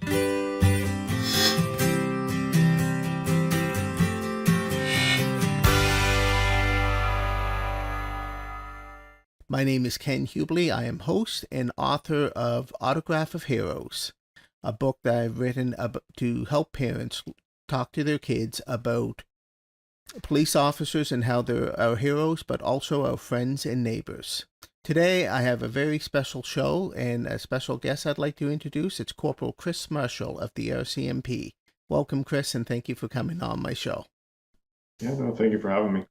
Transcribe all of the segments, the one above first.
My name is Ken Hubley. I am host and author of Autograph of Heroes, a book that I've written to help parents talk to their kids about police officers and how they're our heroes, but also our friends and neighbors. Today, I have a very special show and a special guest I'd like to introduce. It's Corporal Chris Marshall of the RCMP. Welcome, Chris, and thank you for coming on my show. Yeah, no, thank you for having me.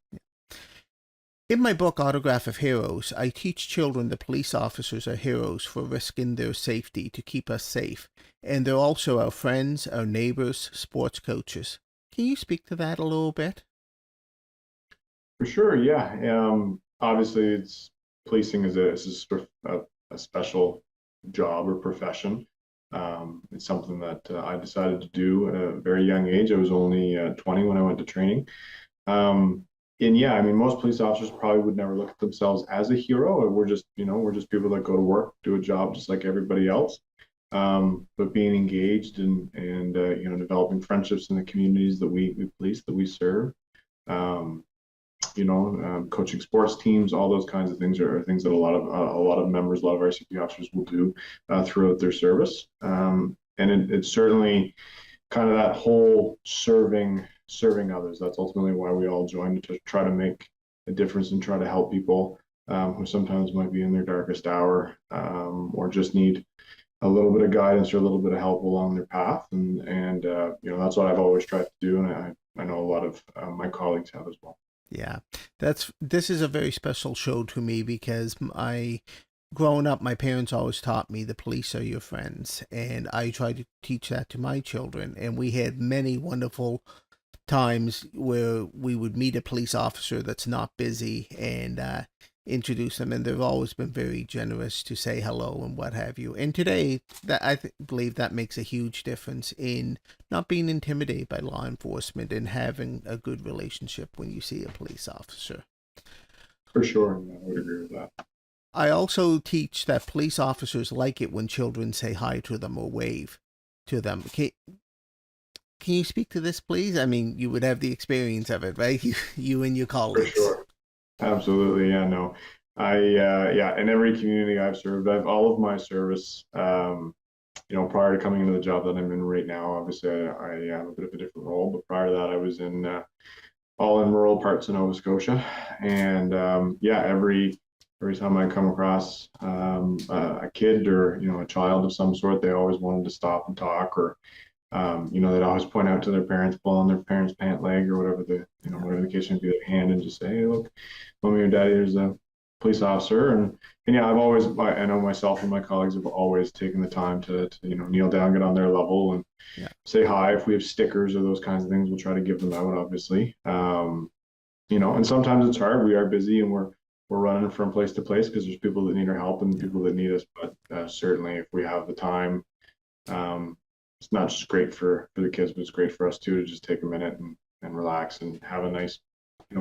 In my book, Autograph of Heroes, I teach children that police officers are heroes for risking their safety to keep us safe, and they're also our friends, our neighbors, sports coaches. Can you speak to that a little bit? For sure, yeah. Obviously, policing is a special job or profession. It's something that I decided to do at a very young age. I was only 20 when I went to training. And yeah, I mean, most police officers probably would never look at themselves as a hero. We're just people that go to work, do a job just like everybody else. But being engaged and developing friendships in the communities that we police, that we serve, coaching sports teams, all those kinds of things are things that a lot of members, a lot of RCMP officers will do throughout their service. And it's certainly kind of that whole serving others. That's ultimately why we all join, to try to make a difference and try to help people who sometimes might be in their darkest hour, or just need a little bit of guidance or a little bit of help along their path. And that's what I've always tried to do, and I know a lot of my colleagues have as well. Yeah, this is a very special show to me because growing up, my parents always taught me the police are your friends, and I try to teach that to my children. And we had many wonderful times where we would meet a police officer that's not busy and introduce them, and they've always been very generous to say hello and what have you. And today, I believe that makes a huge difference in not being intimidated by law enforcement and having a good relationship when you see a police officer. For sure, I would agree with that. I also teach that police officers like it when children say hi to them or wave to them. Can you speak to this, please? I mean, you would have the experience of it, right? You and your colleagues. For sure. Absolutely. Yeah, no. In every community I've served, all of my service, prior to coming into the job that I'm in right now, obviously I have a bit of a different role, but prior to that I was all in rural parts of Nova Scotia. And every time I come across a kid or, a child of some sort, they always wanted to stop and talk, or they'd always point out to their parents, pull on their parents' pant leg or whatever the case may be, their hand, and just say, "Hey, look, mommy or daddy, there's a police officer." And yeah, I know myself and my colleagues have always taken the time to kneel down, get on their level, and say hi. If we have stickers or those kinds of things, we'll try to give them out, obviously. And sometimes it's hard. We are busy and we're running from place to place because there's people that need our help and people that need us. But certainly, if we have the time, it's not just great for the kids, but it's great for us too, to just take a minute and relax and have a nice,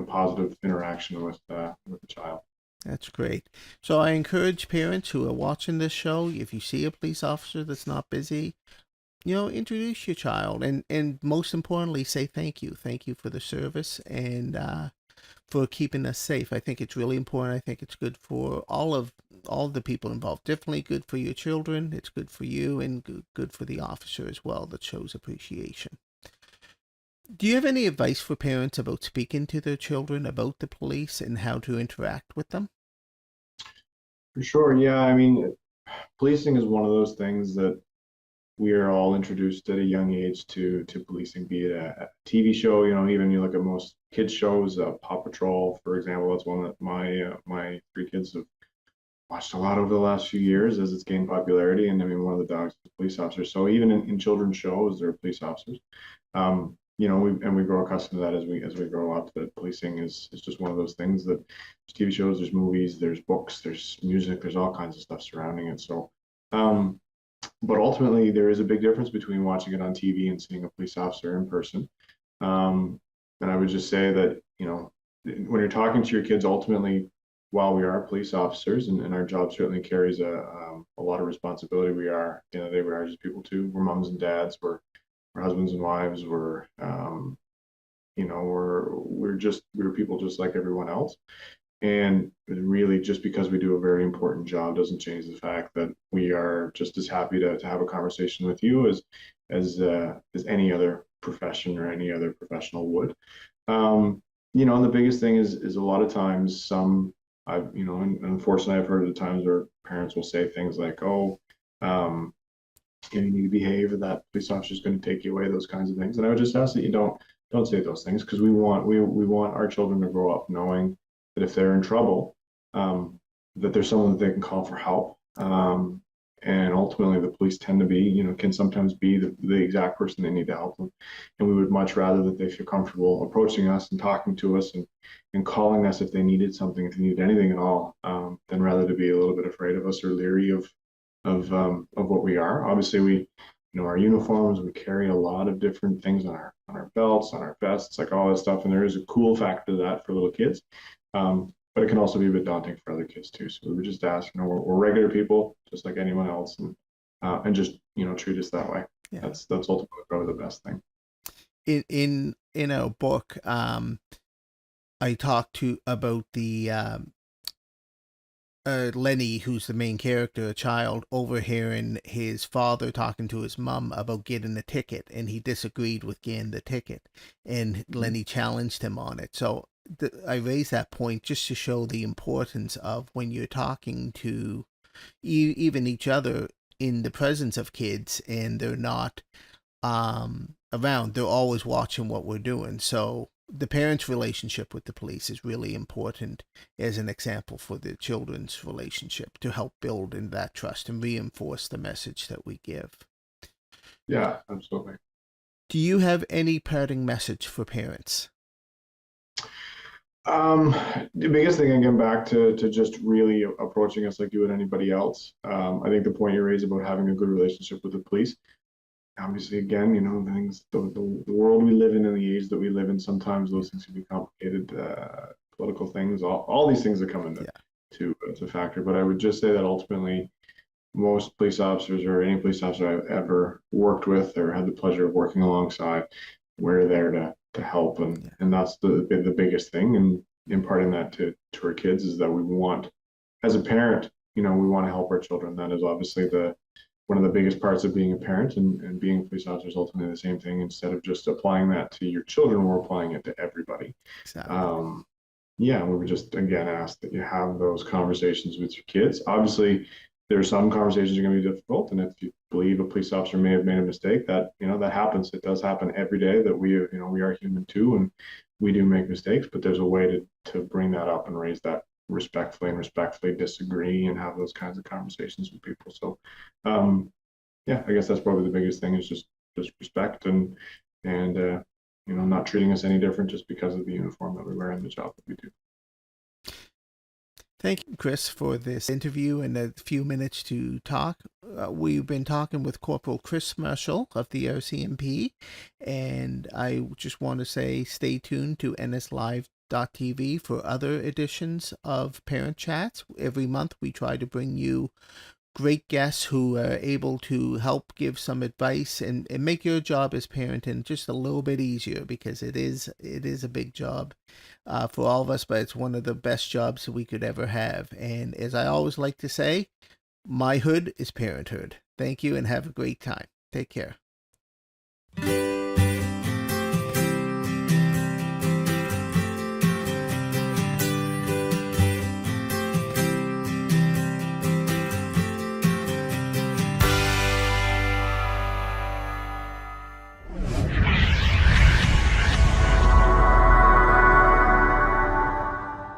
positive interaction with the child. That's great. So I encourage parents who are watching this show, if you see a police officer that's not busy, introduce your child, and most importantly, say thank you. Thank you for the service and for keeping us safe. I think it's really important. I think it's good for all the people involved. Definitely good for your children. It's good for you, and good for the officer as well. That shows appreciation. Do you have any advice for parents about speaking to their children about the police and how to interact with them? For sure. Yeah. I mean, policing is one of those things that we are all introduced at a young age to policing, be it a TV show, even you look at most kids shows, Paw Patrol, for example. That's one that my three kids have watched a lot over the last few years as it's gained popularity. And I mean, one of the dogs is a police officer. So even in children's shows, there are police officers. We grow accustomed to that as we grow up. That policing is just one of those things that there's TV shows, there's movies, there's books, there's music, there's all kinds of stuff surrounding it. So, but ultimately, there is a big difference between watching it on TV and seeing a police officer in person. And I would just say that when you're talking to your kids, ultimately while we are police officers, and our job certainly carries a lot of responsibility, we are, at the end of the day, we are just people too. We're moms and dads, we're husbands and wives, we're people just like everyone else. And really, just because we do a very important job doesn't change the fact that we are just as happy to have a conversation with you as any other profession or any other professional would. And the biggest thing is a lot of times and unfortunately, I've heard of the times where parents will say things like, "Oh, you need to behave, or that police officer is going to take you away," those kinds of things. And I would just ask that you don't say those things, because we want our children to grow up knowing that if they're in trouble, that there's someone that they can call for help. And ultimately, the police tend to can sometimes be the exact person they need to help them. And we would much rather that they feel comfortable approaching us and talking to us and calling us if they needed something, if they needed anything at all, than rather to be a little bit afraid of us or leery of what we are. Obviously, our uniforms, we carry a lot of different things on our belts, on our vests, like all that stuff. And there is a cool factor to that for little kids. But it can also be a bit daunting for other kids too. So we would just ask, we're regular people, just like anyone else, and just treat us that way. Yeah. That's ultimately probably the best thing. In our book, I talked about the Lenny, who's the main character, a child, overhearing his father talking to his mom about getting a ticket, and he disagreed with getting the ticket, and Lenny challenged him on it. So I raise that point just to show the importance of when you're talking to even each other in the presence of kids, and they're not around, they're always watching what we're doing. So the parents' relationship with the police is really important as an example for the children's relationship, to help build in that trust and reinforce the message that we give. Yeah, absolutely. Do you have any parting message for parents? The biggest thing, again, back to just really approaching us like you would anybody else. I think the point you raised about having a good relationship with the police, obviously, again, the world we live in and the age that we live in, sometimes those things can be complicated, political things, all these things that come into to factor. But I would just say that ultimately, most police officers, or any police officer I've ever worked with or had the pleasure of working alongside, we're there to help, and that's the biggest thing. And imparting that to our kids is that we want, as a parent, we want to help our children. That is obviously one of the biggest parts of being a parent, and being a police officer is ultimately the same thing. Instead of just applying that to your children, we're applying it to everybody. Exactly. We would just, again, ask that you have those conversations with your kids. Obviously, there are some conversations that are going to be difficult, and if you believe a police officer may have made a mistake, that that happens. It does happen every day, that we are human too, and we do make mistakes. But there's a way to bring that up and raise that respectfully disagree and have those kinds of conversations with people. So I guess that's probably the biggest thing, is just respect, and not treating us any different just because of the uniform that we wear and the job that we do. Thank you, Chris, for this interview and a few minutes to talk. We've been talking with Corporal Chris Marshall of the RCMP, and I just want to say stay tuned to nslive.tv for other editions of Parent Chats. Every month we try to bring you great guests who are able to help give some advice and make your job as parenting just a little bit easier, because it is a big job for all of us, but it's one of the best jobs that we could ever have. And as I always like to say, my hood is parenthood. Thank you and have a great time. Take care.